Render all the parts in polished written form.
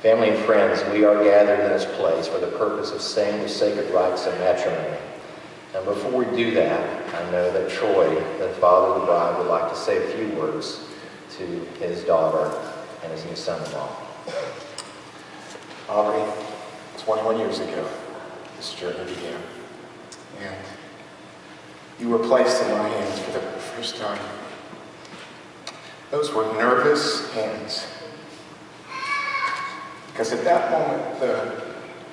Family and friends, we are gathered in this place for the purpose of saying the sacred rites of matrimony. And before we do that, I know that Troy, the father of the bride, would like to say a few words to his daughter and his new son-in-law. Aubrey, 21 years ago, this journey began. And you were placed in my hands for the first time. Those were nervous hands. Because at that moment, the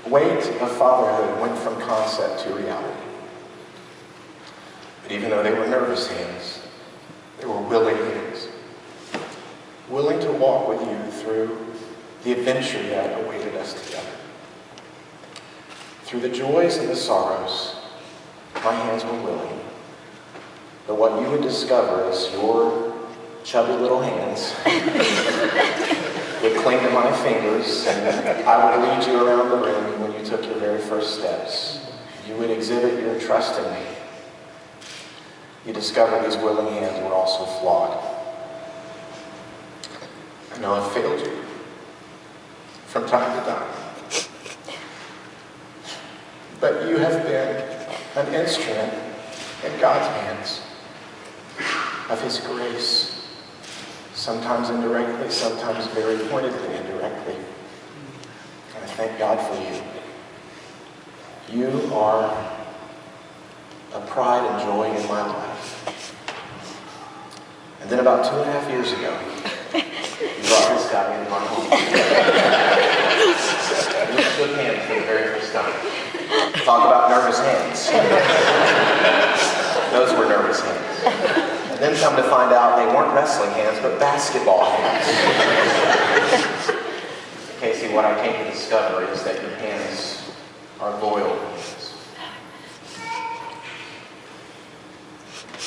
weight of fatherhood went from concept to reality. But even though they were nervous hands, they were willing hands. Willing to walk with you through the adventure that awaited us together. Through the joys and the sorrows, my hands were willing. But what you would discover is your chubby little hands would cling to my fingers, and I would lead you around the room when you took your very first steps. You would exhibit your trust in me. You discover these willing hands were also flawed. I know I've failed you from time to time. But you have been an instrument in God's hands of His grace. Sometimes indirectly, sometimes very pointedly indirectly. And I thank God for you. You are a pride and joy in my life. And then about 2.5 years ago, you brought this guy into my home. We shook hands for the very first time. Talk about nervous hands. Those were nervous hands. And then come to find out they weren't wrestling hands, but basketball hands. Casey, what I came to discover is that your hands are loyal hands.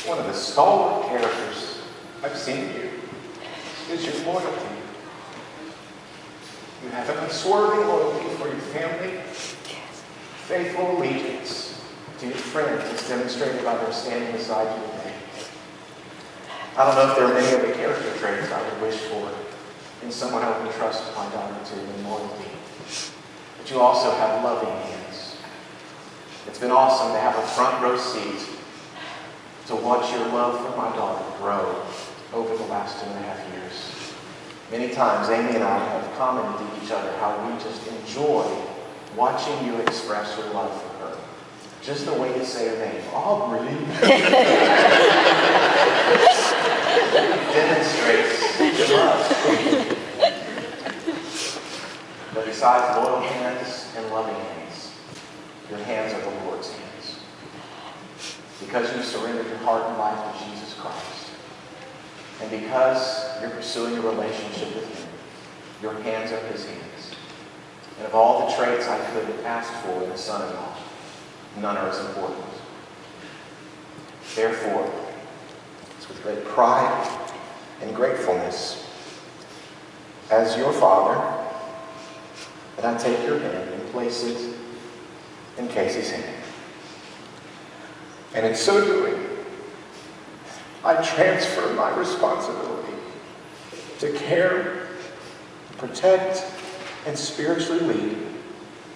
One of the stalwart characters I've seen in you is your loyalty. You have an unswerving loyalty for your family, faithful allegiance to your friends as demonstrated by their standing beside you today. I don't know if there are many other character traits I would wish for in someone I would entrust my daughter to in loyalty. But you also have loving hands. It's been awesome to have a front row seat to watch your love for my daughter grow over the last 2.5 years. Many times, Amy and I have commented to each other how we just enjoy watching you express your love for her. Just the way you say her name, Aubrey, demonstrates your love. But besides loyal hands and loving hands, your hands are the Lord's hands. Because you surrendered your heart and life to Jesus Christ, and because you're pursuing a relationship with Him, your hands are His hands. And of all the traits I could ask for in a son-in-law, none are as important. Therefore, it's with great pride and gratefulness, as your father, that I take your hand and place it in Casey's hand. And in so doing, I transfer my responsibility to care, protect, and spiritually lead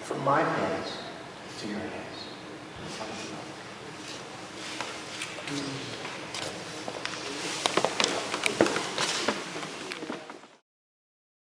from my hands to your hands.